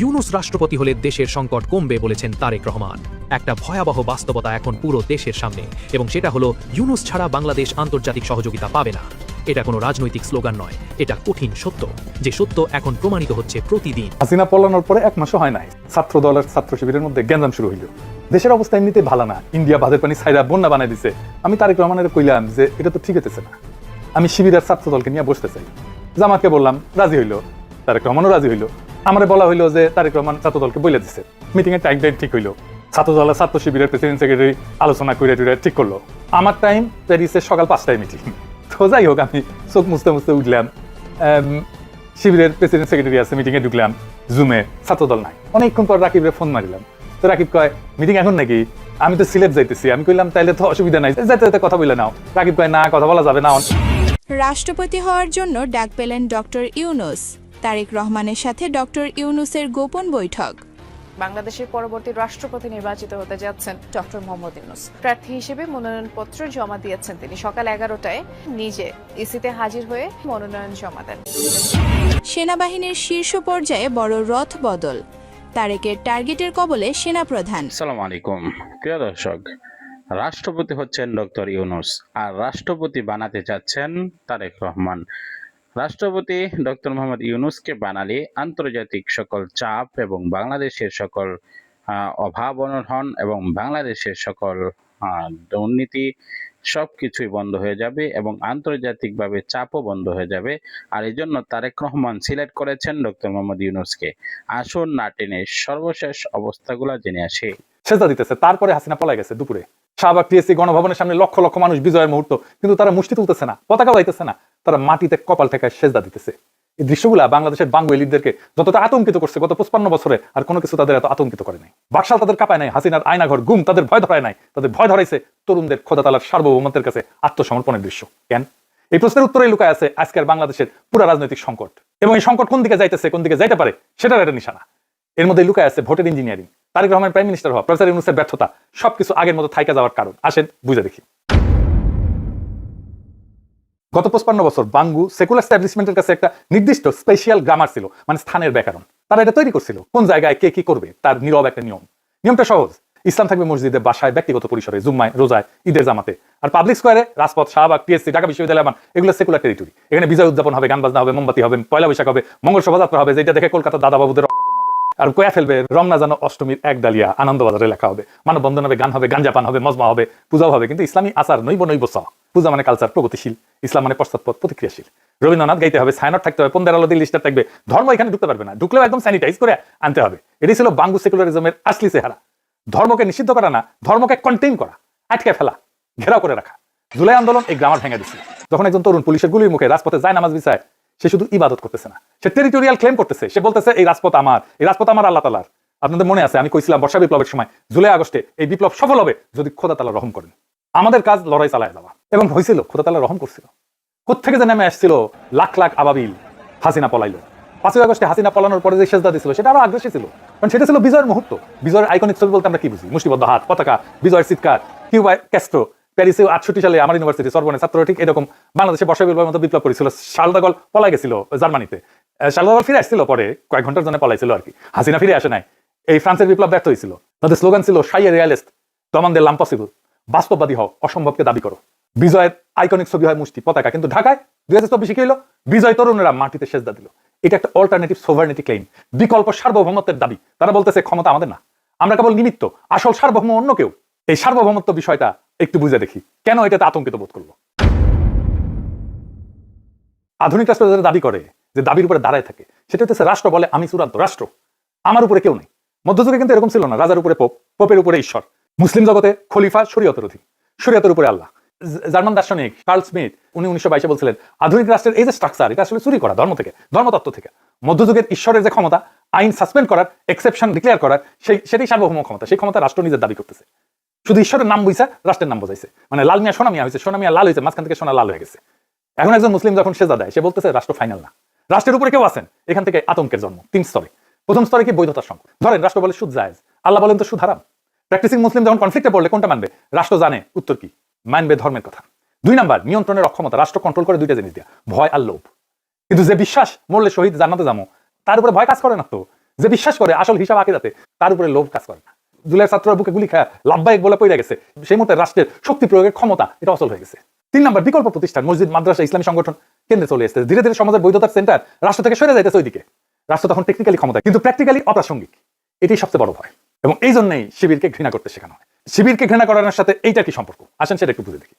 ইউনূস রাষ্ট্রপতি হলে দেশের সংকট কমবে বলেছেন তারেক রহমান। একটা ভয়াবহ বাস্তবতা এখন পুরো দেশের সামনে, এবং সেটা হলো ইউনূস ছাড়া বাংলাদেশ আন্তর্জাতিক সহযোগিতা পাবে না। এটা কোনো রাজনৈতিক স্লোগান নয়, এটা কঠিন সত্য, যে সত্য এখন প্রমাণিত হচ্ছে প্রতিদিন। হাসিনা পলানোর পরে এক মাসও হয় নাই, ছাত্র দল আর ছাত্র শিবিরের মধ্যে গ্যাঞ্জাম শুরু হইল। দেশের অবস্থা এমনিতে ভালো না, ইন্ডিয়া বাঁধের পানি ছাইরা বন্যা বানাই দিছে। আমি তারেক রহমানের কইলাম যে এটা তো ঠিক হইতেছে না, আমি শিবির আর ছাত্র দলকে নিয়ে বসতে চাই। জামাতকে বললাম, রাজি হইল। তারেক রহমানও রাজি হইল। আমারে বলা হইলো যে তারেক রহমান ছাত্র দলকে বলে দিচ্ছে, মিটিং এর টাইম ঠিক হইলো। ছাত্র দল ছাত্র শিবিরের প্রেসিডেন্ট সেক্রেটারি আলোচনা করে ঠিক করলো। আমার টাইম প্যারিসের সকাল 5টায় মিটিং। তো যাই হোক, আমি চোখ মুছতে মুছতে উঠলাম, শিবিরের প্রেসিডেন্ট সেক্রেটারি আছে, মিটিং এ ঢুকলাম, জুমে ছাত্র দল নাই। অনেকক্ষণ পর রাকিবের ফোন মারিলাম, তো রাকিব কয় মিটিং এখন নাকি? আমি তো সিলেট যাইতেছি। আমি কইলাম তাইলে তো অসুবিধা নাই, যাইতে যাইতে কথা বলে নাও। রাকিব কয় না, কথা বলা যাবে না। রাষ্ট্রপতি হওয়ার জন্য ডাক পেলেন ডক্টর ইউনূস। তারেক রহমানের সাথে ডক্টর ইউনূসের গোপন বৈঠক। বাংলাদেশের পরবর্তী রাষ্ট্রপতি নির্বাচিত হতে যাচ্ছেন ডক্টর মোহাম্মদ ইউনূস। প্রার্থী হিসেবে মনোনয়নপত্র জমা দিয়েছেন তিনি। সকাল 11টায় নিজে ইসিতে হাজির হয়ে মনোনয়ন জমা দেন। সেনাবাহিনীর শীর্ষ পর্যায়ে বড় রথ বদল। তারেকের টার্গেটের কবলে সেনাপ্রধান। আসসালামু আলাইকুম প্রিয় দর্শক, রাষ্ট্রপতি হচ্ছেন ডক্টর ইউনূস আর রাষ্ট্রপতি বানাতে চাচ্ছেন তারেক রহমান। রাষ্ট্রপতি ডক্টর মোহাম্মদ ইউনূসকে বানালে আন্তর্জাতিক সকল চাপ এবং বাংলাদেশের সকল অভাব অনটন এবং বাংলাদেশের সকল দুর্নীতি সবকিছুই বন্ধ হয়ে যাবে এবং আন্তর্জাতিকভাবে চাপও বন্ধ হয়ে যাবে। আর এই জন্য তারেক রহমান সিলেক্ট করেছেন ডক্টর মোহাম্মদ ইউনূসকে। আসুন না টেনে সর্বশেষ অবস্থাগুলো জেনে আসি। সেজদা দিতেছে, তারপরে হাসিনা পলাই গেছে দুপুরে। শাহবাগ টিএসসি গণভবনের সামনে লক্ষ লক্ষ মানুষ, বিজয়ের মুহূর্ত, কিন্তু তারা মুষ্টি তুলতেছে না, পতাকা বাইতেছে না, তারা মাটিতে কপাল ঠেকায় সেজদা দিতেছে। এই দৃশ্যগুলা বাংলাদেশের বাঙ্গু এলিটদেরকে যতটা আতঙ্কিত করছে গত 55 বছরে, আর কোনো কিছু তাদের এত আতঙ্কিত করে নাই। বাকশাল তাদের কাঁপায় নাই, হাসিনার আয়নাঘর গুম তাদের ভয় ধরায় নাই, তাদের ভয় ধরাইছে তরুণদের খোদা তাআলার সার্বভৌমত্বের কাছে আত্মসমর্পণের দৃশ্য। কেন? এই প্রশ্নের উত্তরে লুকায় আছে আজকের বাংলাদেশের পুরো রাজনৈতিক সংকট, এবং এই সংকট কোন দিকে যাইতেছে, কোন দিকে যাইতে পারে সেটার একটা নিশানা। এর মধ্যে লুকায় আছে ভোটের engineering, Tarek Rahman prime minister হওয়া, প্রফেসর ইউনূসের ব্যর্থতা, সবকিছু আগের মতো থাইকা যাওয়ার কারণ। আসেন বুঝে দেখি। গত 55 বছর বাঙ্গু সেকুলার এস্টাবলিশমেন্টের কাছে একটা নির্দিষ্ট স্পেশাল গ্রামার ছিল, মানে স্থানের ব্যাকরণ। তারা এটা তৈরি করছিল কোন জায়গায় কে কি করবে, তার নীরব একটা নিয়ম। নিয়মটা সহজ, ইসলাম থাকবে মসজিদে, বাসায়, ব্যক্তিগত পরিসরে, জুম্মায়, রোজায়, ঈদের জামাতে, আর পাবলিক স্কোয়ারে, রাজপথ, শাহবাগ, টিএসসি, ঢাকা বিশ্ববিদ্যালয়, এগুলো সেকুলার টেরিটরি। এখানে বিজয় উদযাপন হবে, গান বাজনা হবে, মোমবাতি হবে, পয়লা বৈশাখ হবে, মঙ্গল শোভাযাত্রা হবে, যেটা দেখে কলকাতা দাদা বাবুদের আর কয়া ফেলবে রং না জানো অষ্টমীর এক ডালিয়া, আনন্দবাজারে লেখা হবে, মানববন্ধন হবে, গান হবে, গাঞ্জাপান হবে, মজমা হবে, পূজাও হবে। কিন্তু ইসলামী আচার নৈব পূজা মানে কালচার, প্রগতিশীল, ইসলাম মানে পশ্চাৎপদ, প্রতিক্রিয়াশীল। রবীন্দ্রনাথ গাইতে হবে, সায়নট থাকতে হবে, পন্দের আলো দিল লিস্টার থাকবে। ধর্ম এখানে ঢুকতে পারবে না, ঢুকলেও একদম স্যানিটাইজ করে আনতে হবে। এটাই ছিল বাঙ্গু সেকুলারিজমের আসলি চেহারা। ধর্মকে নিষিদ্ধ করা না, ধর্মকে কন্টেইন করা, আটকে ফেলা, ঘেরাও করে রাখা। জুলাই আন্দোলন এই গ্রামার ভেঙে দিচ্ছে। যখন একজন তরুণ পুলিশের গুলির মুখে রাজপথে যায় নামাজ বিছায়, সে শুধু ইবাদত করতেছে না, সে টেরিটোরিয়াল ক্লেম করতেছে। সে বলতেছে এই রাজপথ আমার, এই রাজপথ আমার আল্লাহ তাআলার। আপনাদের মনে আছে আমি কইছিলাম বর্ষা বিপ্লবের সময়, জুলাই আগস্টে এই বিপ্লব সফল হবে যদি খোদা তাআলা রহম করেন। আমাদের কাজ লড়াই চালায় যাওয়া, এবং হয়েছিল, খোদা তাআলা রহম করছিল। কোত্থেকে যে নেমে আসছিল লাখ লাখ আবাবিল। হাসিনা পলাইলো। 5ই আগস্টে হাসিনা পলানোর পরে যে সেজদা দিছিল সেটা আরো আগ্রাসী ছিল, কারণ সেটা ছিল বিজয়ের মুহূর্ত। বিজয়ের আইকনিক ছবি বলতে আমরা কি বুঝি? মুষ্টিবদ্ধ হাত, পতাকা, বিজয়ের চিৎকার। কিউবায় ক্যাস্ট্রো, প্যারিসে 68 সালে আমার ইউনিভার্সিটি সরবনে ছাত্র ঠিক এরকম বাংলাদেশে বর্ষা বিপ্লবের মতো বিপ্লব করেছিল। শার্ল দ্য গল পলাই গেছিল জার্মানিতে, শার্ল দ্য গল ফিরে আসছিল পরে, কয়েক ঘন্টার জন্য পলাইছিল আর কি। হাসিনা ফিরে আসে নাই। এই ফ্রান্সের বিপ্লব ব্যর্থ হয়েছিল। তাদের স্লোগান ছিল শাইয়ে রিয়ালিস্ট, দমন দে লাম্পসিবল, বাস্তববাদী হও, অসম্ভবকে দাবি করো। বিজয়ের আইকনিক ছবি হয় মুষ্টি, পতাকা, কিন্তু ঢাকায় 2024 কি হলো? বিজয় তরুণেরা মাটিতে সেজদা দিল। এটা একটা অল্টারনেটিভ সোভারনিটি ক্লেম, বিকল্প সার্বভৌমত্বের দাবি। তারা বলতেছে ক্ষমতা আমাদের না, আমরা কেবল নিমিত্ত, আসল সার্বভৌম অন্য কেউ। এই সার্বভৌমত্ব বিষয়টা একটু বুঝে দেখি, কেন এটাতে আতঙ্কিত বোধ করলো। আধুনিক রাষ্ট্র যারা দাবি করে, যে দাবির উপরে দাঁড়ায় থাকে, সেটা হচ্ছে রাষ্ট্র বলে আমি চূড়ান্ত রাষ্ট্র, আমার উপরে কেউ নেই। মধ্যযুগে কিন্তু এরকম ছিল না, রাজার উপরে পোপ, পোপের উপরে ঈশ্বর। মুসলিম জগতে খলিফা শরীয়তের অধীন, শরীয়তের উপরে আল্লাহ। জার্মান দার্শনিক কার্ল স্মিথ 1922 বলছিলেন আধুনিক রাষ্ট্রের এই যে স্ট্রাকচার, এটা আসলে চুরি করা ধর্ম থেকে, ধর্মতত্ত্ব থেকে। মধ্যযুগের ঈশ্বরের যে ক্ষমতা, আইন সাসপেন্ড করার, এক্সেপশন ডিক্লেয়ার করার, সেটাই সার্বভৌম ক্ষমতা। সেই ক্ষমতা রাষ্ট্র নিজের দাবি করতেছে। শুধু ঈশ্বরের নাম বুঝছে, রাষ্ট্রের নাম বোঝাইছে। মানে লাল মিয়া সোনা মিয়া হয়েছে, সোনা মিয়া লাল হয়েছে, মাঝখান থেকে সোনা লাল হয়ে গেছে। এখন একজন মুসলিম যখন সেজদা দেয়, সে বলতেছে রাষ্ট্র ফাইনাল না, রাষ্ট্রের উপরে কেউ আছেন। এখান থেকে আতঙ্কের জন্ম 3 স্তরে। প্রথম স্তরে কি? বৈধতার সংকট। ধরেন রাষ্ট্র বলে সুদ জায়েজ, আল্লাহ বলেন তো সুদ হারাম। প্র্যাকটিসিং মুসলিম যখন কনফ্লিক্টে পড়লে কোনটা মানবে? রাষ্ট্র জানে উত্তর কি, মানবে ধর্মের কথা। 2 নাম্বার, নিয়ন্ত্রণের অক্ষমতা। রাষ্ট্র কন্ট্রোল করে 2টা জিনিস দিয়া, ভয় আর লোভ। কিন্তু যে বিশ্বাস মরলে শহীদ জান্নাতে যাবো, তার উপরে ভয় কাজ করে না তো। যে বিশ্বাস করে আসল হিসাব আকিরাতে, তার উপরে লোভ কাজ করে না। জুলাই ছাত্ররা বুকে গুলি খায় লাভবাহিক বলে পড়ে গেছে, সেই মুহূর্তে রাষ্ট্রের শক্তি প্রয়োগের ক্ষমতা এটা অচল হয়ে গেছে। 3 নম্বর, বিকল্প প্রতিষ্ঠান, মসজিদ, মাদ্রাসা, ইসলামী সংগঠন কেন্দ্রে চলে এসেছে। ধীরে ধীরে সমাজের বৈধতার সেন্টার রাষ্ট্র থেকে সরে যাইতেছে ওইদিকে। রাষ্ট্র তখন টেকনিক্যালি ক্ষমতা, কিন্তু প্র্যাকটিক্যালি অপ্রাসঙ্গিক। এটাই সবচেয়ে বড় ভয়, এবং এই জন্যই শিবিরকে ঘৃণা করতে শেখানো হয়। শিবিরকে ঘৃণা করানোর সাথে এইটা কি সম্পর্ক, আসেন সেটা একটু বুঝে দেখি।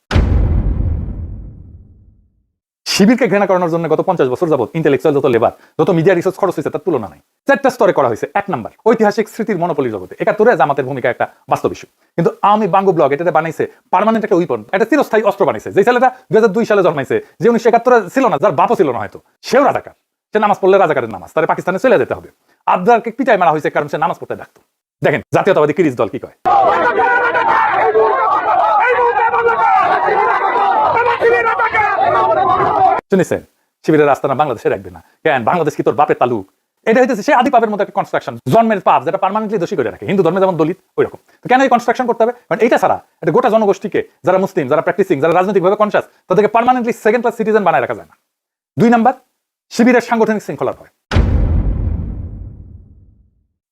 শিবিরকে ঘৃণা করানোর জন্য গত 50 বছর যাবত ইন্টেলেকচুয়াল যত লেবার, যত মিডিয়া রিসোর্স খরচ হয়েছে তার তুলনা নাই। 4টা স্তরে করা হয়েছে। 1 নম্বর, ঐতিহাসিক স্মৃতির মনোপলি জগতে 71-এ জামাতের ভূমিকা একটা বাস্তব ইস্যু, কিন্তু আওয়ামী বাঙ্গু ব্লগ এটাতে বানাইছে পার্মানেন্ট একটা উইপন, একটা চিরস্থায়ী অস্ত্র বানাইছে। যে ছেলেটা 2002 সালে জন্মাইছে, যে 1971-এ ছিল না, যার বাপও ছিল না হয়তো, সেও রাজাকার। সে নামাজ পড়লে রাজাকারের নামাজ, তারে পাকিস্তানে চলে যেতে হবে। আবদারকে পিটাই মারা হয়েছে কারণ সে নামাজ পড়তে ডাকতো। দেখেন জাতীয়তাবাদী কিরিচ দল কি কয়। শুনেছেন, শিবিরের রাস্তা না বাংলাদেশে রাখবে না কেন, বাংলাদেশ কি তোর বাপের তালুক? এটা হইতেছে সে আদি পাপের মতো একটা কনস্ট্রাকশন, জন্মের পাপ যেটা পার্মানেন্টলি দোষী করে রাখে। হিন্দু ধর্মে যেমন দলিত ওই রকম, তো কেন এই কনস্ট্রাকশন করতে হবে? কারণ এইটা ছাড়া এটা গোটা জনগোষ্ঠীকে, যারা মুসলিম, যারা প্র্যাকটিসিং, যারা রাজনৈতিকভাবে কনসাস, তাদেরকে পার্মানেন্টলি সেকেন্ড ক্লাস সিটিজেন বানায় রাখা যায় না। 2 নম্বর, শিবিরের সাংগঠনিক শৃঙ্খলার ভয়।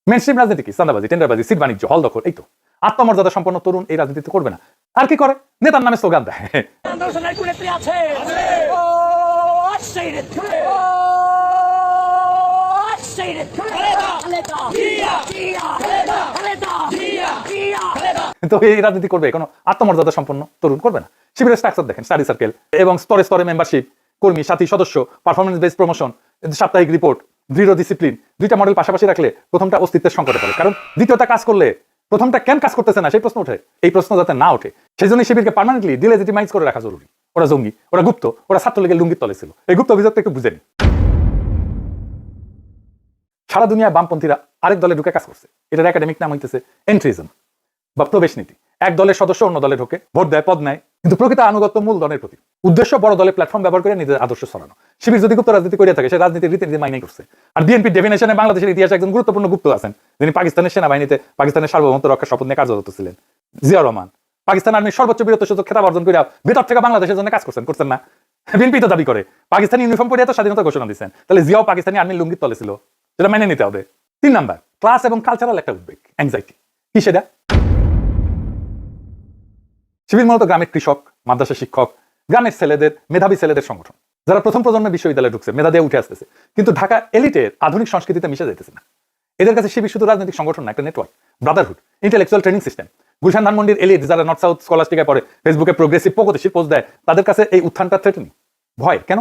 মেইনস্ট্রিম রাজনীতি কি? চাঁদাবাজি, টেন্ডারবাজি, সিট বাণিজ্য, হল দখল, এই তো। আত্মমর্যাদা সম্পন্ন তরুণ এই রাজনীতি করবে না। আর কি করে? নেতার নামে স্লোগান দেয়। তো এই রাজনীতি করবে কোনো আত্মমর্যাদা সম্পন্ন তরুণ করবে না। শিবিরের স্ট্রাকচার দেখেন, স্টাডি সার্কেল এবং স্তরে স্তরে মেম্বারশিপ, কর্মী, সাথী, সদস্য, পারফরমেন্স বেসড প্রমোশন, সাপ্তাহিক রিপোর্ট, দৃঢ় ডিসিপ্লিন, 2টা মডেল পাশাপাশি রাখলে প্রথমটা অস্তিত্বের সংকটে পড়ে। কারণ দ্বিতীয়টা কাজ করলে প্রথমটা কেন কাজ করতেছে না সেই প্রশ্ন ওঠে। এই প্রশ্ন যাতে না ওঠে সেই জন্য শিবিরকে পার্মানেন্টলি ডিলেজিটিমাইজ করে রাখা জরুরি। ওরা জঙ্গি, ওরা গুপ্ত, ওরা ছাত্রলীগের লুঙ্গির তলে ছিল। এই গুপ্ত অভিযোগটা একটু বুঝেনি। সারা দুনিয়ায় বামপন্থীরা আরেক দলে ঢুকে কাজ করছে, এটার একাডেমিক নাম হইতেছে এন্ট্রিজম বা প্রবেশ নীতি। এক দলের সদস্য অন্য দলে ঢোকে, ভোট দেয়, পদ নেয়, কিন্তু প্রকৃত আনুগত্য মূল দলের প্রতি। উদ্দেশ্য বড় দলের প্ল্যাটফর্ম ব্যবহার করে নিজের আদর্শ ছড়ানো। শিবির যদি গুপ্ত রাজনীতি করে থাকে, সে রাজনীতির রীতিনীতি মাইনাই করছে। আর বিএনপি ডেফিনেশনে বাংলাদেশের ইতিহাসে একজন গুরুত্বপূর্ণ গুপ্ত আছেন, যিনি পাকিস্তানের সেনাবাহিনীতে পাকিস্তানের সার্বভৌমত্ব রক্ষার শপথ নিয়ে কার্যরত ছিলেন, জিয়া রহমান। পাকিস্তান আর্মির সর্বোচ্চ বীরত্বসূচক খেতাব অর্জন করে ভেতর থেকে বাংলাদেশের জন্য কাজ করছেন না? বিএনপি তো দাবি করে পাকিস্তানি ইউনিফর্ম পরে এত স্বাধীনতা ঘোষণা দিচ্ছেন, তাহলে জিয়াও পাকিস্তানি আর্মির লুঙ্গির তলে ছিল, সেটা মেনে নিতে হবে। 3 নাম্বার, ক্লাস এবং কালচারাল একটা উদ্বেগ, অ্যাংজাইটি। কি সেটা? শিবির মূলত গ্রামের কৃষক, মাদ্রাসা শিক্ষক, গ্রামের ছেলেদের, মেধাবী ছেলেদের সংগঠন, যারা প্রথম প্রজন্মের বিশ্ববিদ্যালয়ে ঢুকছে, মেধা দিয়ে উঠে আসতেছে, কিন্তু ঢাকা এলিটের আধুনিক সংস্কৃতিতে মিশে যাইতেছে না। এদের কাছে শিবির শুধু রাজনৈতিক সংগঠন না, একটা network, Brotherhood, intellectual training system. Gulshan ধানমন্ডির এলিট যারা নর্থ সাউথ স্কলাস্টিকায় পড়ে, ফেসবুকে প্রোগ্রেসিভ প্রগতিশীল পোস্ট দেয়, তাদের কাছে এই উত্থানটা থ্রেটেনিং, ভয়। কেন?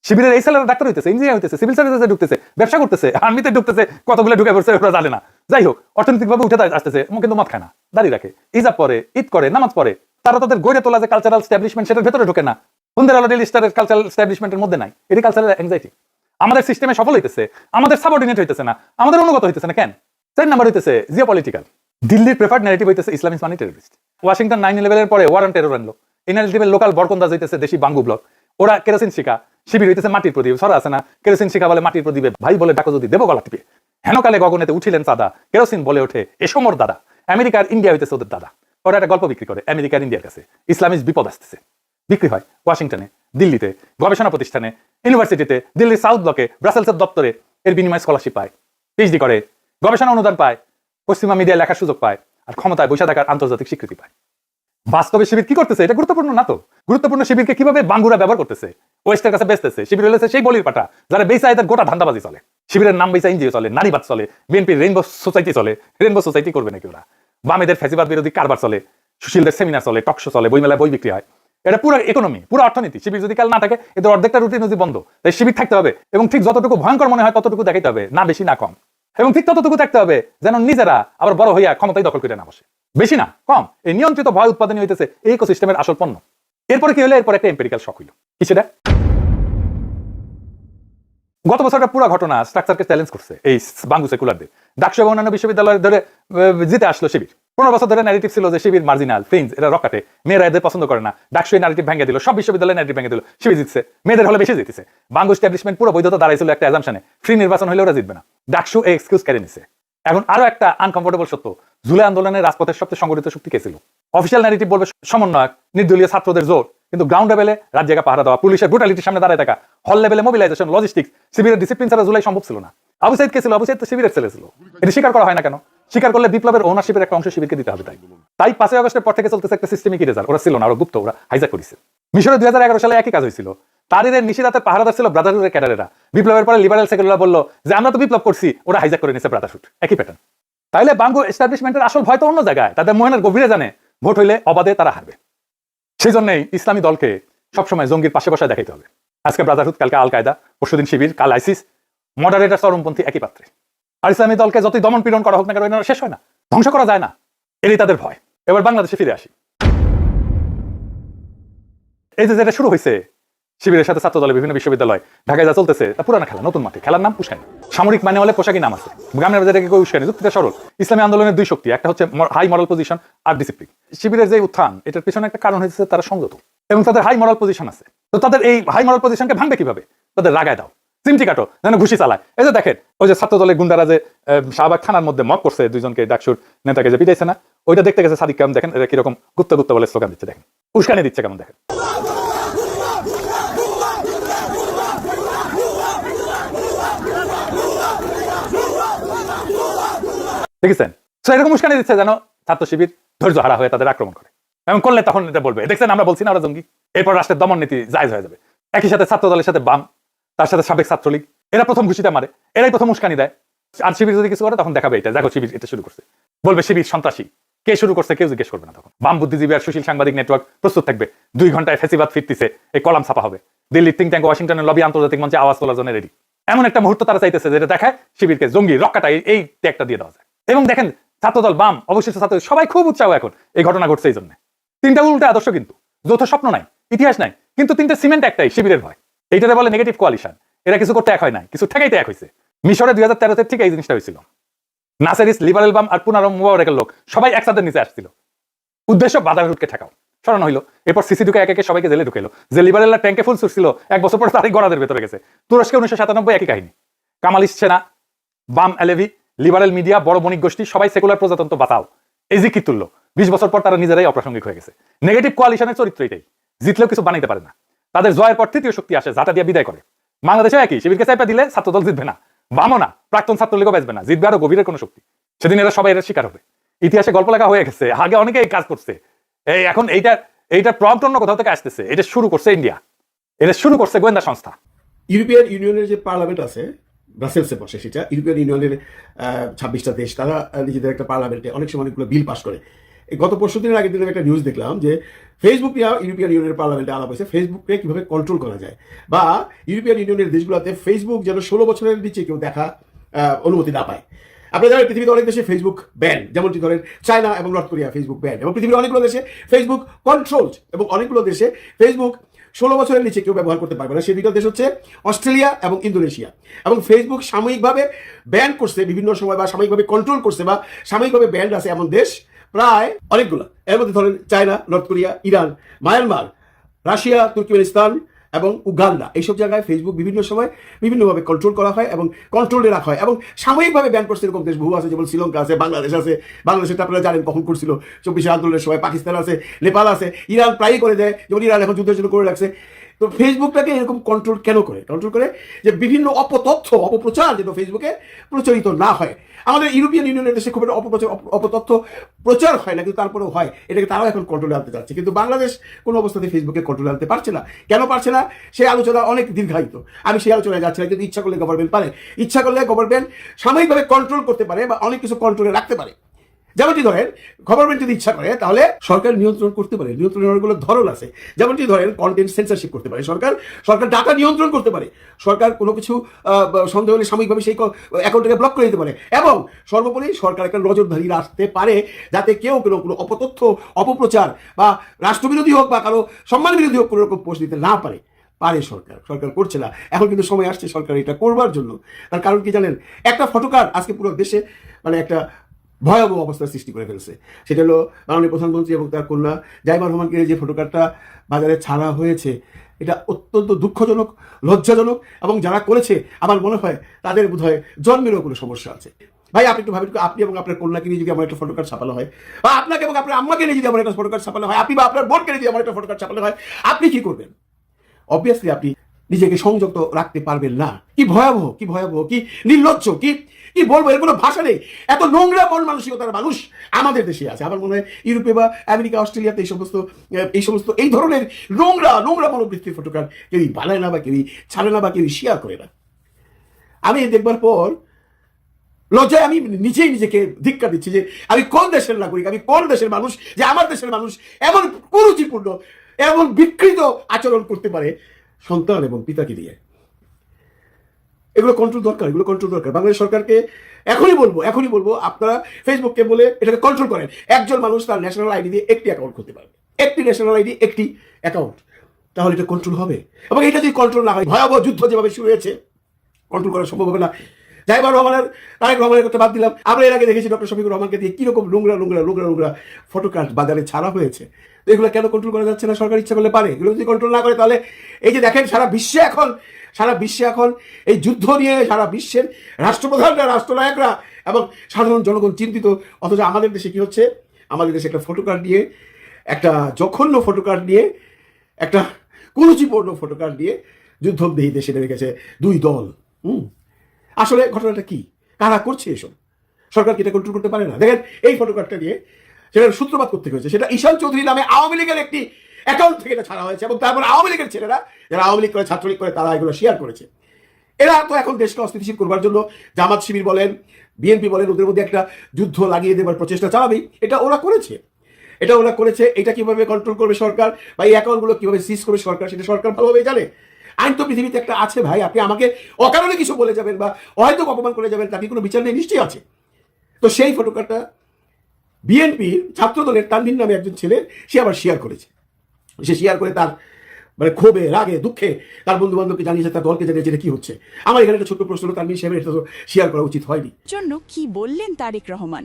শিবিরের এই ছেলেরা ডাক্তার হইতেছে, ইঞ্জিনিয়ার হইতেছে, সিভিল সার্ভিসে ঢুকতেছে, ব্যবসা করতেছে, আর্মিতে ঢুকতেছে, কতগুলো ঢুকে পড়ছে ওরা জানে না। যাই হোক, অর্থনৈতিকভাবে উঠে আসতেছে, কিন্তু মদ খায় না, দাঁড়িয়ে রাখে, ইজাব পরে, ঈদ করে, নামাজ পড়ে। তারা তাদের গড়ে তোলা যে কালচারাল স্ট্যাবলিশমেন্ট, সেটার ভেতরে ঢোকে না। সন্ধ্যের আলো ডেইলি স্টারের কালচারাল স্ট্যাবলিশমেন্টের মধ্যে নাই। এটি কালচারাল অ্যাংজাইটি। আমাদের সিস্টেমে সফল হইতেছে, আমাদের সাবঅর্ডিনেট হইতেছে না, আমাদের অনুগত হইতেছে না। কেন? 4 নাম্বার হইতেছে জিওপলিটিক্যাল। দিল্লির প্রেফার্ড ন্যারেটিভ হইতেছে ইসলাম ইজ মানি টেররিস্ট। ওয়াশিংটন 9/11-এর পরে ওয়ার অন টেরর আনলো। এই ন্যারেটিভের লোকাল বরকন্দাজ হইতেছে দেশি বাঙ্গু ব্লক। ওরা কেরোসিন শিকা, শিবির হইতেছে মাটির প্রদীপ। সরা আছে না, কেরোসিন শিকা বলে মাটির প্রদীপে ভাই বলে ডাকো যদি দেব গলা টিপে। হেনকালে গগনেতে উঠিলেন চাঁদা, কেরোসিন বলে ওঠে এসমর দাদা। আমেরিকার ইন্ডিয়া হইতেছে ওদের দাদা। ওরা একটা গল্প বিক্রি করে আমেরিকার ইন্ডিয়ার কাছে, ইসলামিক বিপদ আসতেছে। বিক্রি হয় ওয়াশিংটনে, দিল্লিতে, গবেষণা প্রতিষ্ঠানে, ইউনিভার্সিটিতে, দিল্লির সাউথ ব্লকে, ব্রাসেলসের দপ্তরে। এর বিনিময়ে স্কলারশিপ পায়, পিএইচডি করে, গবেষণা অনুদান পায়, পশ্চিমা মিডিয়ায় লেখার সুযোগ পায়, আর ক্ষমতায় বৈশা থাকার আন্তর্জাতিক স্বীকৃতি পায়। বাস্তবে শিবির কি করতেছে? এটা গুরুত্বপূর্ণ না তো? গুরুত্বপূর্ণ শিবিরকে কিভাবে বাঙ্গুরা ব্যবহার করতেছে, ওয়েস্টের কাছে বেচতেছে। শিবির হলেছে সেই বলির পাঠা যারা বেচা এদের গোটা ধান্দাবাজি চলে। শিবিরের নাম বেচা এনজিও চলে, নারীবাদ চলে, বিএনপির রেইনবো সোসাইটি চলে। রেইনবো সোসাইটি করবে নাকি ওরা? বামেদের ফ্যাসিবাদ বিরোধী কারবার চলে, সুশীলদের সেমিনার চলে, টকশো চলে, বইমেলায় বই বিক্রি হয়। এটা পুরো ইকোনমি, পুরো অর্থনীতি। শিবির যদি কাল না থাকে, এদের অর্ধেকটা রুটি নদী বন্ধ। তাই শিবির থাকতে হবে, এবং ঠিক যতটুকু ভয়ঙ্কর মনে হয় ততটুকু দেখাইতে হবে, না বেশি না কম। এবং ঠিক ততটুকু থাকতে হবে যেন নিজেরা আবার বড় হইয়া ক্ষমতায় দখল করে না বসে। বেশি না কম, এই নিয়ন্ত্রিত ভয় উৎপাদন হইতেছে এই ইকোসিস্টেমের আসল পণ্য। এরপরে কি হলো? এরপর একটা এম্পিরিক্যাল শক হইল। কি সেটা? গত বছরটা পুরো ঘটনা স্ট্রাকচারকে চ্যালেঞ্জ করছে এই বাঙ্গু সেকুলারদের। ডাকসু এবং অন্যান্য বিশ্ববিদ্যালয় ধরে জিতে আসলো শিবির। 15 বছর ধরে ন্যারেটিভ ছিল যে শিবির মার্জিনাল, ফ্রিঞ্জ, এরা রকাটে, মেয়েরা এদের পছন্দ করে না। ডাকসু এই ন্যারেটিভ ভেঙে দিল, সব বিশ্ববিদ্যালয় ন্যারেটিভ ভেঙে দিল, শিবির জিতছে, মেয়েদের হলে বেশি জিতেছে। বাঙ্গু এস্টাবলিশমেন্ট পুরো বৈধতা দাঁড়াইছিল একটা অ্যাজাম্পশনে, ফ্রি নির্বাচন হলে ওরা জিতবে না। ডাকসু এই এক্সকিউজ কেড়ে নিছে। এখন আরো একটা আনকমফোর্টেবল সত্য, জুলাই আন্দোলনের রাজপথের সবচেয়ে সংগঠিত শক্তি কে ছিল? অফিসিয়াল ন্যারেটিভ বলবে সমন্বয়ক, নির্দলীয় ছাত্রদের জোর, কিন্তু গ্রাউন্ড লেভেলে রাত জায়গা পাহারা দেওয়া, পুলিশের ব্রুটালিটির সামনে দাঁড়ায় থাকা, হল লেভেলে মোবিলাইজেশন, লজিস্টিক্স, শিবিরের ডিসিপ্লিন ছাড়া জুলাই সম্ভব ছিল না। আবু সাইদ কে ছিল? আবু সাইদ তো শিবিরের ছেলে ছিল। এটা স্বীকার করা হয় না কেন? স্বীকার করলে বিপ্লবের ওনারশিপের একটা অংশ শিবিরকে দিতে হবে। তাই 5 আগস্টের পর থেকে চলতেছে একটা সিস্টেমিক ইরেজার। ওরা ছিল না, ওরা গুপ্ত, ওরা হাইজ্যাক করেছে। মিশরে 2011 সালে একই কাজ হয়েছিল। তারিরের নিশিরাতের পাহারাদার ছিল ব্রাদারহুডের ক্যাডারেরা। বিপ্লবের পরে লিবারেল সেকুলাররা বলল যে আমরা তো বিপ্লব করছি, ওরা হাইজ্যাক করে নিছে ব্রাদারহুড। একই প্যাটার্ন। তাইলে বাঙ্গু এস্টাবলিশমেন্টের আসল ভয় তো অন্য জায়গায়। তাদের মোহনের গভীরে জানে ভোট হইলে অবাধে তারা হারবে। সেই জন্যই ইসলামী দলকে সবসময় জঙ্গির পাশে বসায় দেখাইতে হবে। আজকে ব্রাদারহুড, কালকে আল কায়দা, পরশুদিন শিবির, কাল আইসিস, মডারেটার চরমপন্থী একই পাত্রে। আর ইসলামী দলকে যতই দমন পীড়ন করা হোক না কেন, শেষ হয় না, ধ্বংস করা যায় না। এরই তাদের ভয়। এবার বাংলাদেশে ফিরে আসি। এই যে যেটা শুরু হয়েছে শিবিরের সাথে ছাত্র দলের বিভিন্ন বিশ্ববিদ্যালয়, ঢাকায় যা চলতেছে তা পুরানো খেলা, নতুন মাঠে। খেলার নাম উস্কানি। সামরিক মানে হলে পোশাকি নাম আছে। গ্রামের বাজারে কেউ উস্কানি। যুক্তিটা সরল। ইসলামী আন্দোলনের দুই শক্তি, একটা হচ্ছে হাই মরাল পজিশন আর ডিসিপ্লিন। শিবিরের যে উত্থান, এটার পিছনে একটা কারণ হয়েছে তারা সংযত এবং তাদের হাই মরাল পজিশন আছে। তো তাদের এই হাই মরাল পজিশনকে ভাঙবে কিভাবে? তাদের লাগায় দাও, চিমটি কাটো, যেন ঘুষি চালায়। এই যে দেখেন, ওই যে ছাত্র দলের গুন্ডারা যে শাহবাগ থানার মধ্যে মক করছে, দুইজনকে ডাকসুর নেতাকে যে পিটাইছে না, ওইটা দেখতে গেছে সাদিক কাম। দেখেন এরা কিরকম গুপ্ত গুপ্ত বলে স্লোগান দিচ্ছে, দেখেন উস্কানি দিচ্ছে কেমন, দেখেন। দেখেছেন? এরকম উস্কানি দিচ্ছে যেন ছাত্র শিবির ধৈর্য হারা হয়ে তাদের আক্রমণ করে। এবং করলে তখন এটা বলবে, দেখছেন আমরা বলছি না ওরা জঙ্গি। এরপর রাষ্ট্রের দমন নীতি জায়েজ হয়ে যাবে। একই সাথে ছাত্র দলের সাথে বাম, তার সাথে সাবেক ছাত্রলীগ, এরা প্রথম ঘুষিটা মারে, এরাই প্রথম উস্কানি দেয়। আর শিবির যদি কিছু করে তখন দেখাবে এটা, দেখো শিবির এটা শুরু করছে, বলবে শিবির সন্ত্রাসী। কে শুরু করছে কেউ জিজ্ঞেস করবে না। তখন বাম বুদ্ধিজীবী আর সুশীল সাংবাদিক নেটওয়ার্ক প্রস্তুত থাকবে। 2 ঘন্টায় ফেসিবাদ ফিরতেছে, এই কলাম ছাপা হবে। দিল্লির থিঙ্ক ট্যাঙ্ক, ওয়াশিংটনের লবি, আন্তর্জাতিক মঞ্চে আওয়াজ তোলার জন্য রেডি। এমন একটা মুহূর্ত তারা চাইতেছে যেটা দেখায় শিবিরকে জঙ্গি রক্ষাটা এই ট্যাগটা দিয়ে দেওয়া যায়। এবং দেখেন ছাত্রদল, বাম, অবশিষ্ট ছাত্র সবাই খুব উৎসাহ এখন। এই ঘটনা ঘটছে এই জন্য। 3টা উল্টা আদর্শ, কিন্তু যৌথ স্বপ্ন নাই, ইতিহাস নাই, কিন্তু 3টে সিমেন্ট একটাই, শিবিরের ভয়। এইটারে বলে নেগেটিভ কোয়ালিশন। এরা কিছু করতে এক হয় নাই, কিছু ঠেকাইতে এক হয়েছে। মিশরে 2013-তে ঠিক এই জিনিসটা হয়েছিল। নাসেরিস, লিবারেল বাম আর পুনার মুবারকের লোক সবাই একসাথে নিচে আসছিল। উদ্দেশ্য ব্রাদারহুডকে ঠেকাও। সরানো হইলো। এরপর সিসি ঢুকে একে একে সবাইকে জেলে ঢুকাইলো। যে লিবারেলরা ট্যাঙ্কে ফুল ছুটছিল, 1 বছর পর তারই গড়াদের ভেতরে গেছে। তুরস্কে 1997 একই কাহিনী। কামালিস্ট সেনা, বাম এলেভি, লিবারেল মিডিয়া, বড় বণিক গোষ্ঠী সবাই সেকুলার প্রজাতন্ত্র বাঁচাও এই জিকির তুললো। 20 বছর পর তারা নিজেরাই অপ্রাসঙ্গিক হয়ে গেছে। নেগেটিভ কোয়ালিশনের চরিত্র এটাই। জিতলেও কিছু বানাইতে পারে না। তাদের জয়ের পর তৃতীয় শক্তি আসে, যাটা দিয়ে বিদায় করে। বাংলাদেশে একই, শিবিরকে চাইপা দিলে ছাত্রদল জিতবে না, বামও না, প্রাক্তন ছাত্রলীগও বাঁচবে না, জিতবে আরো গভীরের কোনো শক্তি। সেদিন এরা সবাই এর শিকার হবে। ইতিহাসে গল্প লেখা হয়ে গেছে, আগে অনেকে এই কাজ করছে। এই এখন এইটার প্রম্পট অন্য কোথাও থেকে আসতেছে। এটা শুরু করছে ইন্ডিয়া, এটা শুরু করছে গোয়েন্দা সংস্থা। ইউরোপিয়ান ইউনিয়নের যে পার্লামেন্ট আছে, ব্রাসেলসে বসে, সেটা ইউরোপিয়ান ইউনিয়নের 26টা দেশ, তারা নিজেদের একটা পার্লামেন্টে অনেক সময় অনেকগুলো বিল পাস করে। গত পরশু দিনের আগের দিনের একটা নিউজ দেখলাম যে ফেসবুক নিয়ে ইউরোপিয়ান ইউনিয়নের পার্লামেন্টে আলাপ হয়েছে, ফেসবুককে কিভাবে কন্ট্রোল করা যায়, বা ইউরোপিয়ান ইউনিয়নের দেশগুলোতে ফেসবুক যেন 16 বছরের নিচে কেউ দেখা অনুমতি না পায়। আপনারা জানেন পৃথিবীতে অনেক দেশে ফেসবুক ব্যান, যেমনটি ধরেন চায়না এবং নর্থ কোরিয়া ফেসবুক ব্যান, এবং পৃথিবীর অনেকগুলো দেশে ফেসবুক কন্ট্রোল, এবং অনেকগুলো দেশে ফেসবুক 16 বছরের নিচে কেউ ব্যবহার করতে পারবে না। সেই দুটো দেশ হচ্ছে অস্ট্রেলিয়া এবং ইন্দোনেশিয়া। এবং ফেসবুক সাময়িকভাবে ব্যান করছে বিভিন্ন সময়, বা সাময়িকভাবে কন্ট্রোল করছে, বা সাময়িকভাবে ব্যান আছে এমন দেশ প্রায় অনেকগুলো। এর মধ্যে ধরেন China, north Korea, Iran, Myanmar, Russia, Turkmenistan এবং উগান্ডা। এইসব জায়গায় ফেসবুক বিভিন্ন সময় বিভিন্নভাবে কন্ট্রোল করা হয় এবং কন্ট্রোলে রাখা হয়, এবং সাময়িকভাবে ব্যান করছে এরকম দেশ বহু আছে, যেমন শ্রীলঙ্কা আছে, বাংলাদেশ আছে। বাংলাদেশটা আপনারা জানেন কখন করছিল, 24 আন্দোলনের সময়। পাকিস্তান আছে, নেপাল আছে, ইরান প্রায়ই করে দেয়, যেমন ইরান এখন যুদ্ধের জন্য করে রাখছে। তো ফেসবুকটাকে এরকম কন্ট্রোল কেন করে? কন্ট্রোল করে যে বিভিন্ন অপতথ্য, অপপ্রচার যেন ফেসবুকে প্রচারিত না হয়। আমাদের ইউরোপিয়ান ইউনিয়নের দেশে খুব একটা অপতথ্য প্রচার হয় না, কিন্তু তারপরেও হয়। এটাকে তারাও এখন কন্ট্রোলে আনতে চাচ্ছে, কিন্তু বাংলাদেশ কোনো অবস্থাতে ফেসবুকে কন্ট্রোলে আনতে পারছে না। কেন পারছে না? সেই আলোচনা অনেক দীর্ঘায়িত, আমি সেই আলোচনায় যাচ্ছি না। কিন্তু ইচ্ছা করলে গভর্নমেন্ট পারে, ইচ্ছা করলে গভর্নমেন্ট সাময়িকভাবে কন্ট্রোল করতে পারে, বা অনেক কিছু কন্ট্রোলে রাখতে পারে। যেমনটি ধরেন গভর্নমেন্ট যদি ইচ্ছা করে তাহলে সরকার নিয়ন্ত্রণ করতে পারে। নিয়ন্ত্রণের অনেকগুলো ধরন আছে। যেমনটি ধরেন কন্টেন্ট সেন্সরশিপ করতে পারে সরকার, সরকার ডাটা নিয়ন্ত্রণ করতে পারে, সরকার কোনো কিছু সন্দেহ হলে সাময়িকভাবে সেই অ্যাকাউন্টটাকে ব্লক করে দিতে পারে, এবং সর্বোপরি সরকার একটা নজরদারি রাখতে পারে যাতে কেউ কোনো অপতথ্য, অপপ্রচার বা রাষ্ট্রবিরোধী হোক বা কারো সম্মান বিরোধী হোক কোনো রকম পোস্ট দিতে না পারে। পারে সরকার করছে না। এখন কিন্তু সময় আসছে সরকার এটা করবার জন্য। তার কারণ কি জানেন? একটা ফটোকার আজকে পুরো দেশে মানে একটা ভয়াবহ অবস্থার সৃষ্টি করে ফেলছে। সেটা হলো মাননীয় প্রধানমন্ত্রী এবং তার কন্যা জাইমা রহমানকে যে ফটোকারটা বাজারে ছাড়া হয়েছে, এটা অত্যন্ত দুঃখজনক, লজ্জাজনক, এবং যারা করেছে আমার মনে হয় তাদের বোধহয় জন্মেরও কোনো সমস্যা আছে। ভাই আপনি একটু ভাবেন, আপনি এবং আপনার কন্যাকে নিয়ে যদি আমার একটা ফটোকার্ড ছাপানো হয়, বা আপনাকে এবং আপনার আম্মাকে নিয়ে যদি আমার একটা ফটোকার্ড ছাপানো হয়, আপনি বা আপনার বোনকে নিয়ে যদি আমার একটা ফটোকার্ড ছাপানো হয়, আপনি কি করবেন? অবভিয়াসলি আপনি নিজেকে সংযত রাখতে পারবেন না। কি ভয়াবহ, কি ভয়াবহ, কি নির্লজ্জ, কি কি বলবো, এর কোনো ভাষা নেই। এত নোংরা মন মানসিকতার মানুষ আমাদের দেশে আছে। আমার মনে হয় ইউরোপে বা আমেরিকা, অস্ট্রেলিয়াতে এই সমস্ত এই ধরনের নোংরা নোংরা মনোবৃত্তির ফটোগ্রাফ কেউই বানায় না, বা কেউই ছাড়ে না, বা কেউই শেয়ার করে না। আমি দেখবার পর লজ্জায় আমি নিজেকে ধিক্কার দিচ্ছি যে আমি কোন দেশের নাগরিক, আমি কোন দেশের মানুষ, যে আমার দেশের মানুষ এমন কুরুচিপূর্ণ, এমন বিকৃত আচরণ করতে পারে সন্তান এবং পিতাকে দিয়ে। এগুলো কন্ট্রোল দরকার, এগুলো কন্ট্রোল দরকার। বাংলাদেশ সরকারকে এখনই বলবো আপনারা ফেসবুককে বলে এটাকে কন্ট্রোল করেন। একজন মানুষ তার ন্যাশনাল আইডি দিয়ে একটি অ্যাকাউন্ট খুলতে পারবে, একটি ন্যাশনাল আইডি, একটি অ্যাকাউন্ট, তাহলে এটা কন্ট্রোল হবে। এবং এটা যদি কন্ট্রোল না হয়, ভয়াবহ যুদ্ধ যেভাবে শুরু হয়েছে, কন্ট্রোল করা সম্ভব হবে না। জাইবার রহমানের, তারেক রহমানের কথা বাদ দিলাম, আমরা এর আগে দেখেছি ডক্টর শফিকুর রহমানকে দিয়ে কিরকম নোংরা ফটোকার্ড বাজারে ছাড়া হয়েছে। তো এগুলো কেন কন্ট্রোল করা যাচ্ছে না? সরকার ইচ্ছা করলে পারে। এগুলো যদি কন্ট্রোল না করে, তাহলে এই যে দেখেন সারা বিশ্বে এখন এই যুদ্ধ নিয়ে সারা বিশ্বের রাষ্ট্রপ্রধানরা, রাষ্ট্রনায়করা এবং সাধারণ জনগণ চিন্তিত। অথচ আমাদের দেশে কি হচ্ছে? আমাদের দেশে একটা ফটোকার্ড নিয়ে, একটা জঘন্য ফটোকার্ড নিয়ে, একটা কুরুচিপূর্ণ ফটোকার্ড নিয়ে যুদ্ধ দেশে নেমে গেছে দুই দল। আসলে ঘটনাটা কি? কারা করছে এসব? সরকার কি এটা কন্ট্রোল করতে পারে না? দেখেন এই ফটোকার্ডটা নিয়ে সেটার সূত্রপাত করতে হয়েছে, সেটা ঈশান চৌধুরী নামে আওয়ামী লীগের একটি অ্যাকাউন্ট থেকে এটা ছাড়া হয়েছে। এবং তারপর আওয়ামী লীগের ছেলেরা, যারা আওয়ামী লীগ করে, ছাত্রলীগ করে, তারা এগুলো শেয়ার করেছে। এরা তো এখন দেশকে অস্থিতিশীল করবার জন্য জামাত শিবির বলেন, বিএনপি বলেন, ওদের মধ্যে একটা যুদ্ধ লাগিয়ে দেবার প্রচেষ্টা চালাবেই। এটা ওরা করেছে। এটা কিভাবে কন্ট্রোল করবে সরকার, বা এই অ্যাকাউন্টগুলো কিভাবে সিজ করবে সরকার, সেটা সরকার ভালোভাবে জানে। আইন তো পৃথিবীতে একটা আছে ভাই। আপনি আমাকে অকারণে কিছু বলে যাবেন বা হয়তো অপমান করে যাবেন, তাকে কোনো বিচার নেই, নিশ্চয়ই আছে। তো সেই ফটোকার্ডটা বিএনপির ছাত্রদলের তানভীর নামে একজন ছেলে, সে আবার শেয়ার করেছে। সে শেয়ার করে তার মানে ক্ষোভে, রাগে, দুঃখে তার বন্ধু বান্ধবকে জানিয়েছে, তার দলকে জানিয়েছে এটা কি হচ্ছে। আমার এখানে একটা ছোট্ট প্রশ্ন, তানভীর সাহেবের এটা তো শেয়ার করা উচিত হয়নি। জন্য কি বললেন তারেক রহমান?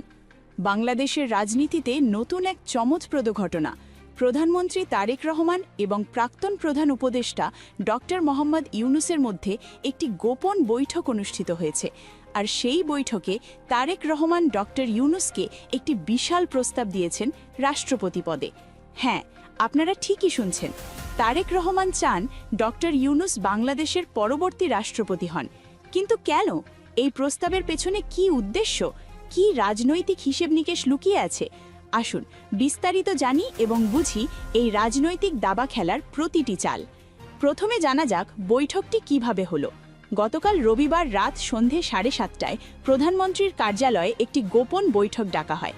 বাংলাদেশের রাজনীতিতে নতুন এক চমকপ্রদ ঘটনা। প্রধানমন্ত্রী তারেক রহমান এবং প্রাক্তন প্রধান উপদেষ্টা ডক্টর মোহাম্মদ ইউনুসের মধ্যে একটি গোপন বৈঠক অনুষ্ঠিত হয়েছে। আর সেই বৈঠকে তারেক রহমান ডক্টর ইউনুসকে একটি বিশাল প্রস্তাব দিয়েছেন রাষ্ট্রপতি পদে। হ্যাঁ, আপনারা ঠিকই শুনছেন, তারেক রহমান চান ডক্টর ইউনুস বাংলাদেশের পরবর্তী রাষ্ট্রপতি হন। কিন্তু কেন? এই প্রস্তাবের পেছনে কি উদ্দেশ্য, কি রাজনৈতিক হিসেব নিকেশ লুকিয়ে আছে? আসুন বিস্তারিত জানি এবং বুঝি এই রাজনৈতিক দাবা খেলার প্রতিটি চাল। প্রথমে জানা যাক বৈঠকটি কিভাবে হলো। গতকাল রবিবার রাত সন্ধে 7:30টায় প্রধানমন্ত্রীর কার্যালয়ে একটি গোপন বৈঠক ডাকা হয়।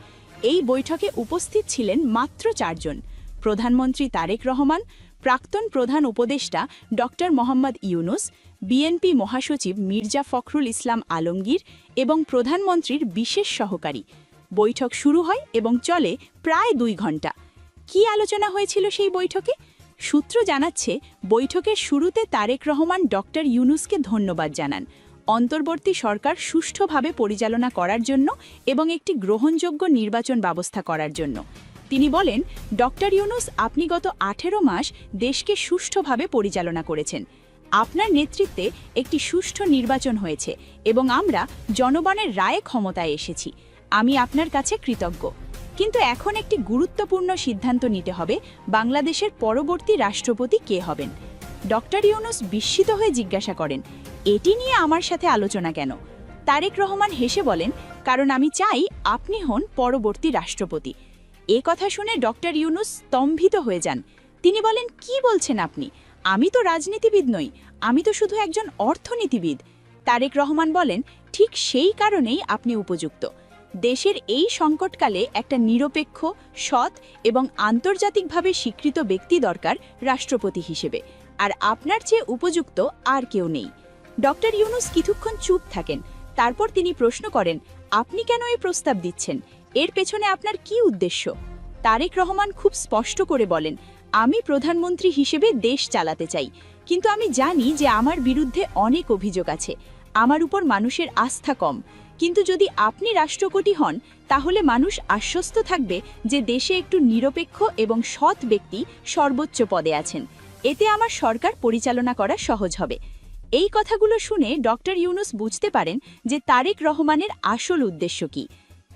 এই বৈঠকে উপস্থিত ছিলেন মাত্র 4 জন: প্রধানমন্ত্রী তারেক রহমান, প্রাক্তন প্রধান উপদেষ্টা ডক্টর মোহাম্মদ ইউনুস, বিএনপি মহাসচিব মির্জা ফখরুল ইসলাম আলমগীর এবং প্রধানমন্ত্রীর বিশেষ সহকারী। বৈঠক শুরু হয় এবং চলে প্রায় 2 ঘন্টা। কি আলোচনা হয়েছিল সেই বৈঠকে? সূত্র জানাচ্ছে, বৈঠকের শুরুতে তারেক রহমান ডক্টর ইউনুসকে ধন্যবাদ জানান অন্তর্বর্তী সরকার সুষ্ঠুভাবে পরিচালনা করার জন্য এবং একটি গ্রহণযোগ্য নির্বাচন ব্যবস্থা করার জন্য। তিনি বলেন, ডক্টর ইউনুস, আপনি গত 18 মাস দেশকে সুষ্ঠুভাবে পরিচালনা করেছেন। আপনার নেতৃত্বে একটি সুষ্ঠু নির্বাচন হয়েছে এবং আমরা জনগণের রায়ে ক্ষমতায় এসেছি। আমি আপনার কাছে কৃতজ্ঞ। কিন্তু এখন একটি গুরুত্বপূর্ণ সিদ্ধান্ত নিতে হবে, বাংলাদেশের পরবর্তী রাষ্ট্রপতি কে হবেন। ডক্টর ইউনুস বিস্মিত হয়ে জিজ্ঞাসা করেন, এটি নিয়ে আমার সাথে আলোচনা কেন? তারেক রহমান হেসে বলেন, কারণ আমি চাই আপনি হন পরবর্তী রাষ্ট্রপতি। এ কথা শুনে ডক্টর ইউনুস স্তম্ভিত হয়ে যান। তিনি বলেন, কি বলছেন আপনি? আমি তো রাজনীতিবিদ নই, আমি তো শুধু একজন অর্থনীতিবিদ। তারেক রহমান বলেন, ঠিক সেই কারণেই আপনি উপযুক্ত। দেশের এই সংকটকালে একটা নিরপেক্ষ, সৎ এবং আন্তর্জাতিকভাবে স্বীকৃত ব্যক্তি দরকার রাষ্ট্রপতি হিসেবে, আর আপনার চেয়ে উপযুক্ত আর কেউ নেই। ডক্টর ইউনুস কিছুক্ষণ চুপ থাকেন। তারপর তিনি প্রশ্ন করেন, আপনি কেন এই প্রস্তাব দিচ্ছেন? এর পেছনে আপনার কি উদ্দেশ্য? তারেক রহমান খুব স্পষ্ট করে বলেন, আমি প্রধানমন্ত্রী হিসেবে দেশ চালাতে চাই, কিন্তু আমি জানি যে আমার বিরুদ্ধে অনেক অভিযোগ আছে, আমার উপর মানুষের আস্থা কম। কিন্তু যদি আপনি রাষ্ট্রপতি হন, তাহলে মানুষ আশ্বস্ত থাকবে যে দেশে একটু নিরপেক্ষ এবং সৎ ব্যক্তি সর্বোচ্চ পদে আছেন। এতে আমার সরকার পরিচালনা করা সহজ হবে। এই কথাগুলো শুনে ডক্টর ইউনুস বুঝতে পারেন যে তারেক রহমানের আসল উদ্দেশ্য কি।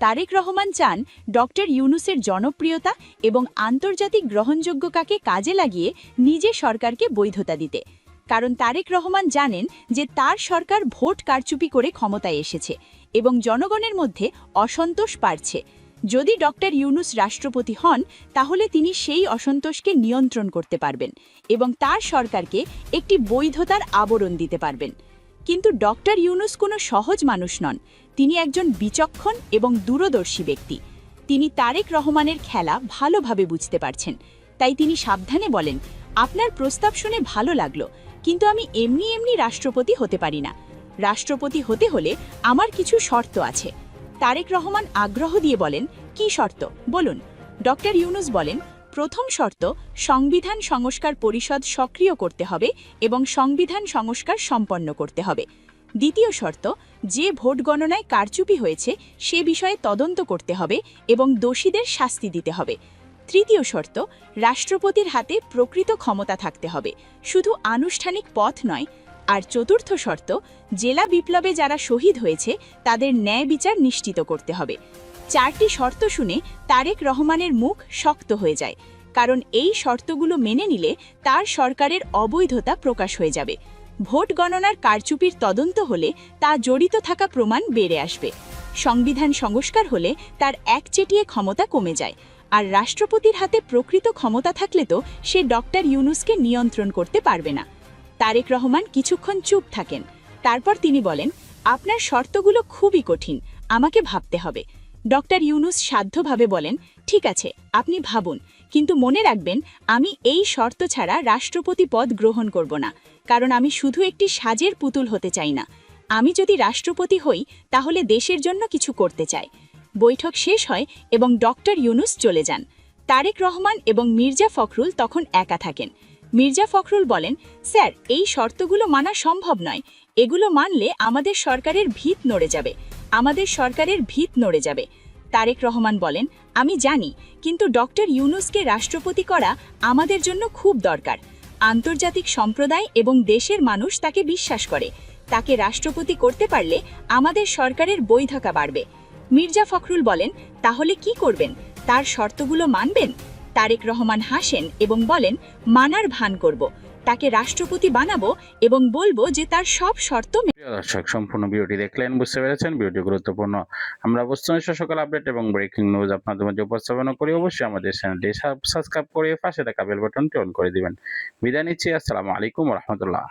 তারেক রহমান চান ডক্টর ইউনুসের জনপ্রিয়তা এবং আন্তর্জাতিক গ্রহণযোগ্যতাকে কাজে লাগিয়ে নিজে সরকারকে বৈধতা দিতে। কারণ তারেক রহমান জানেন যে তার সরকার ভোট কারচুপি করে ক্ষমতায় এসেছে এবং জনগণের মধ্যে অসন্তোষ বাড়ছে। যদি ডক্টর ইউনূস রাষ্ট্রপতি হন তাহলে তিনি সেই অসন্তোষকে নিয়ন্ত্রণ করতে পারবেন এবং তার সরকারকে একটি বৈধতার আবরণ দিতে পারবেন। কিন্তু ডক্টর ইউনূস কোনো সহজ মানুষ নন, তিনি একজন বিচক্ষণ এবং দূরদর্শী ব্যক্তি। তিনি তারেক রহমানের খেলা ভালোভাবে বুঝতে পারছেন, তাই তিনি সাবধানে বলেন, আপনার প্রস্তাব শুনে ভালো লাগলো, কিন্তু আমি এমনি এমনি রাষ্ট্রপতি হতে পারি না। রাষ্ট্রপতি হতে হলে আমার কিছু শর্ত আছে। তারেক রহমান আগ্রহ দিয়ে বলেন, কি শর্ত বলুন? ডক্টর ইউনূস বলেন, প্রথম শর্ত, সংবিধান সংস্কার পরিষদ সক্রিয় করতে হবে এবং সংবিধান সংস্কার সম্পন্ন করতে হবে। দ্বিতীয় শর্ত, যে ভোট গণনায় কারচুপি হয়েছে সে বিষয়ে তদন্ত করতে হবে এবং দোষীদের শাস্তি দিতে হবে। তৃতীয় শর্ত, রাষ্ট্রপতির হাতে প্রকৃত ক্ষমতা থাকতে হবে, শুধু আনুষ্ঠানিক পথ নয়। আর চতুর্থ শর্ত, জেলা বিপ্লবে যারা শহীদ হয়েছে তাদের ন্যায় বিচার নিশ্চিত করতে হবে। 4টি শর্ত শুনে তারেক রহমানের মুখ শক্ত হয়ে যায়, কারণ এই শর্তগুলো মেনে নিলে তার সরকারের অবৈধতা প্রকাশ হয়ে যাবে। ভোট গণনার কারচুপির তদন্ত হলে তা জড়িত থাকা প্রমাণ বেড়ে আসবে। সংবিধান সংস্কার হলে তার একচেটিয়া ক্ষমতা কমে যায়। আর রাষ্ট্রপতির হাতে প্রকৃত ক্ষমতা থাকলে তো সে ডক্টর ইউনূসকে নিয়ন্ত্রণ করতে পারবে না। তারেক রহমান কিছুক্ষণ চুপ থাকেন, তারপর তিনি বলেন, আপনার শর্তগুলো খুবই কঠিন, আমাকে ভাবতে হবে। ডক্টর ইউনূস সাধ্যভাবে বলেন, ঠিক আছে, আপনি ভাবুন, কিন্তু মনে রাখবেন আমি এই শর্ত ছাড়া রাষ্ট্রপতি পদ গ্রহণ করব না, কারণ আমি শুধু একটি সাজের পুতুল হতে চাই না। আমি যদি রাষ্ট্রপতি হই তাহলে দেশের জন্য কিছু করতে চাই। বৈঠক শেষ হয় এবং ডক্টর ইউনূস চলে যান। তারেক রহমান এবং মির্জা ফখরুল তখন একা থাকেন। মির্জা ফখরুল বলেন, স্যার, এই শর্তগুলো মানা সম্ভব নয়, এগুলো মানলে আমাদের সরকারের ভিত নড়ে যাবে, আমাদের সরকারের ভিত নড়ে যাবে। তারেক রহমান বলেন, আমি জানি, কিন্তু ডক্টর ইউনূসকে রাষ্ট্রপতি করা আমাদের জন্য খুব দরকার। আন্তর্জাতিক সম্প্রদায় এবং দেশের মানুষ তাকে বিশ্বাস করে, তাকে রাষ্ট্রপতি করতে পারলে আমাদের সরকারের বৈধতা বাড়বে। মির্জা ফখরুল বলেন, তাহলে কি করবেন? তার শর্তগুলো মানবেন? তারেক রহমান হাসেন এবং বলেন, মানার ভান করব, তাকে রাষ্ট্রপতি বানাবো এবং বলবো যে তার সব শর্ত প্রিয় দর্শক, সম্পূর্ণ ভিডিওটি দেখলেন, বুঝতে পেরেছেন ভিডিও গুরুত্বপূর্ণ। আমরা বস্তুনিষ্ঠ সকল আপডেট এবং ব্রেকিং নিউজ আপনাদের মধ্যে উপস্থাপনা করি। অবশ্যই আমাদের চ্যানেলটি সাবস্ক্রাইব করে পাশে থাকা বেল বাটনটি অন করে দিবেন। বিদায় নিচ্ছি, আসসালামু আলাইকুম ওয়া রাহমাতুল্লাহ।